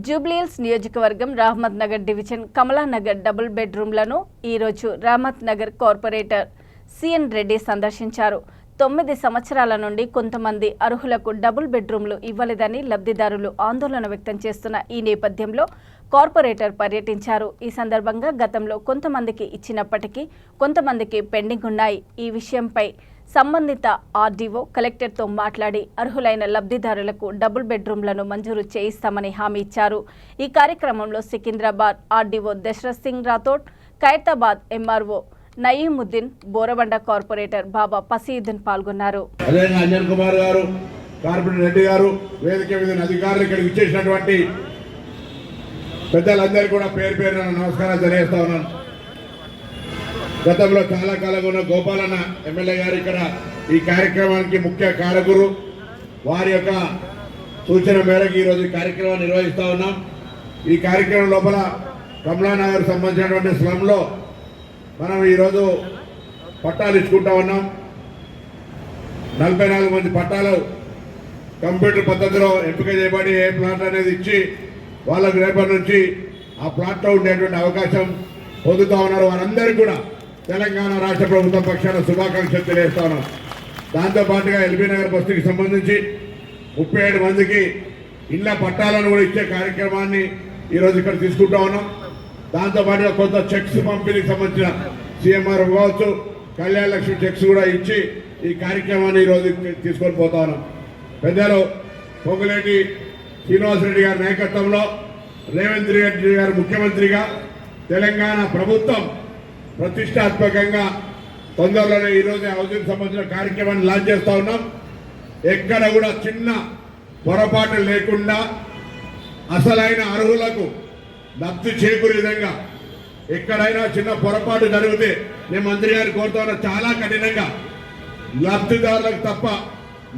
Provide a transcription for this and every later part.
జూబ్లీహిల్స్ నియోజకవర్గం Rahmat Nagar division Kamalanagar double బెడ్రూమ్లను ఈరోజు Rahmat Nagar corporator CN Reddy సందర్శించారు. 9 సంవత్సరాల నుండి కొంతమంది అర్హులకు డబుల్ బెడ్రూమ్లు ఇవ్వలేదని లబ్ధిదారులు ఆందోళన వ్యక్తం చేస్తున్న ఈ నేపథ్యంలో కార్పొరేటర్ పర్యటించారు. ఈ సందర్భంగా గతంలో కొంతమందికి ఇచ్చినప్పటికీ కొంతమందికి పెండింగ్ ఉన్నాయి. ఈ విషయంపై సంబంధిత ఆర్డీఓ కలెక్టర్తో మాట్లాడి అర్హులైన లబ్ధిదారులకు డబుల్ బెడ్రూమ్లను మంజూరు చేయిస్తామని హామీ ఇచ్చారు. ఈ కార్యక్రమంలో Secunderabad RDO Dasharath Singh Rathod, Khairatabad MRO Nayeemuddin, Borabanda corporator Baba Pasiuddin పాల్గొన్నారు. అంజన్ కుమార్ గారు, కార్పొరేటర్ రెడ్డి గారు, వేదిక మీద అధికారులు ఇక్కడికి ఇచ్చేసినటువంటి పెద్దలందరూ కూడా పేరు పేరున నమస్కారాలు తెలియజేస్తా ఉన్నాను. గతంలో చాలా కాలంగా ఉన్న గోపాలన్న ఎమ్మెల్యే గారు ఇక్కడ ఈ కార్యక్రమానికి ముఖ్య కారకులు. వారి యొక్క సూచన మేరకు ఈరోజు ఈ కార్యక్రమాన్ని నిర్వహిస్తూ ఉన్నాం. ఈ కార్యక్రమం లోపల కమలానగర్ సంబంధించినటువంటి స్లంలో మనం ఈరోజు పట్టాలు ఇచ్చుకుంటా ఉన్నాం. 44 మంది పట్టాలు కంప్యూటర్ పద్ధతిలో ఎంపిక చేయబడి ఏ ప్లాట్ అనేది ఇచ్చి వాళ్ళకు రేపటి నుంచి ఆ ప్లాట్లో ఉండేటువంటి అవకాశం పొందుతూ ఉన్నారు. వారందరికీ కూడా తెలంగాణ రాష్ట్ర ప్రభుత్వం పక్షాన శుభాకాంక్షలు తెలియజేస్తా ఉన్నాం. దాంతోపాటుగా ఎల్బీ నగర్ బస్తీకి సంబంధించి 37 మందికి ఇళ్ల పట్టాలను కూడా ఇచ్చే కార్యక్రమాన్ని ఈరోజు ఇక్కడ తీసుకుంటా ఉన్నాం. దాంతోపాటుగా కొంత చెక్స్ పంపిణీకి సంబంధించిన సీఎంఆర్ కావచ్చు, కళ్యాణ లక్ష్మి చెక్స్ కూడా ఇచ్చి ఈ కార్యక్రమాన్ని ఈరోజు తీసుకొని పోతా ఉన్నాం. పెద్దలు పొంగులేటి శ్రీనివాసరెడ్డి గారి నాయకత్వంలో రేవంత్ రెడ్డి గారు ముఖ్యమంత్రిగా తెలంగాణ ప్రభుత్వం ప్రతిష్టాత్మకంగా తొందరలోనే ఈరోజు హౌసింగ్ సంబంధించిన కార్యక్రమాన్ని లాంచ్ చేస్తా ఉన్నాం. ఎక్కడ కూడా చిన్న పొరపాటు లేకుండా అసలైన అర్హులకు లబ్ధి చేకూరే విధంగా ఎక్కడైనా చిన్న పొరపాటు జరిగితే నేను మంత్రి గారు కోరుతా ఉన్నా, చాలా కఠినంగా లబ్ధిదారులకు తప్ప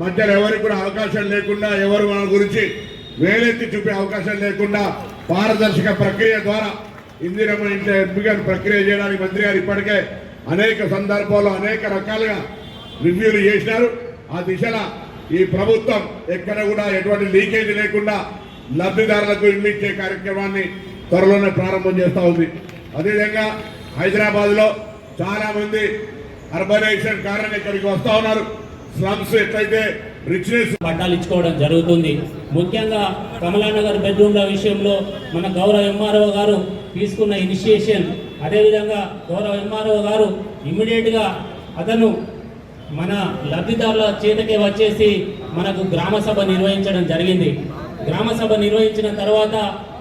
మధ్యలో ఎవరికి కూడా అవకాశం లేకుండా, ఎవరు మన గురించి వేలెత్తి చూపే అవకాశం లేకుండా పారదర్శక ప్రక్రియ ద్వారా ఇందిరమ్మ ఇంట్లో ఎంపికను ప్రక్రియ చేయడానికి మంత్రి గారు ఇప్పటికే అనేక సందర్భాల్లో అనేక రకాలుగా రివ్యూలు చేసినారు. ఆ దిశలో ఈ ప్రభుత్వం ఎక్కడ కూడా ఎటువంటి లీకేజ్ లేకుండా లబ్ధిదారులకు ఇల్లు ఇచ్చే కార్యక్రమాన్ని త్వరలోనే ప్రారంభం చేస్తూ ఉంది. అదేవిధంగా హైదరాబాద్లో చాలా మంది అర్బనైజేషన్ కారణంగా ఇక్కడికి వస్తూ ఉన్నారు. స్లమ్స్ ఎట్లయితే రిచ్నెస్ పట్టాలు ఇచ్చుకోవడం జరుగుతుంది. ముఖ్యంగా కమలానగర్ బెడ్రూమ్ల విషయంలో మన గౌరవ ఎంఆర్ఓ గారు తీసుకున్న ఇనిషియేషన్, అదేవిధంగా గౌరవ ఎంఆర్ఓ గారు ఇమ్మీడియట్గా అతను మన లబ్ధిదారుల చేతకే వచ్చేసి మనకు గ్రామ సభ నిర్వహించడం జరిగింది. గ్రామ సభ నిర్వహించిన తర్వాత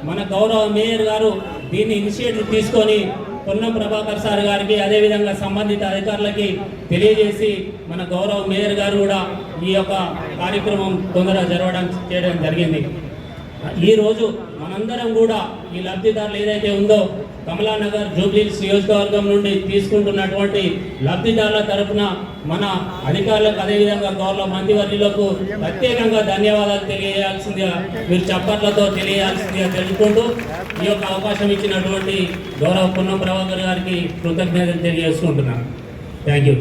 మన గౌరవ మేయర్ గారు దీన్ని ఇనిషియేటివ్ తీసుకొని పొన్నం ప్రభాకర్ సార్ గారికి అదేవిధంగా సంబంధిత అధికారులకి తెలియజేసి మన గౌరవ మేయర్ గారు కూడా ఈ యొక్క కార్యక్రమం తొందరగా చేయడం జరిగింది. ఈరోజు మనందరం కూడా ఈ లబ్ధిదారులు ఏదైతే ఉందో కమలానగర్ జూబ్లీహిల్స్ నియోజకవర్గం నుండి తీసుకుంటున్నటువంటి లబ్ధిదారుల తరఫున మన అధికారులకు అదేవిధంగా గౌరవ మంత్రివర్యులకు ప్రత్యేకంగా ధన్యవాదాలు తెలియజేయాల్సిందిగా, మీరు చప్పట్లతో తెలియాల్సిందిగా తెలుసుకుంటూ ఈ యొక్క అవకాశం ఇచ్చినటువంటి గౌరవ పొన్నం ప్రభాకర్ గారికి కృతజ్ఞతలు తెలియజేసుకుంటున్నాను. Thank you.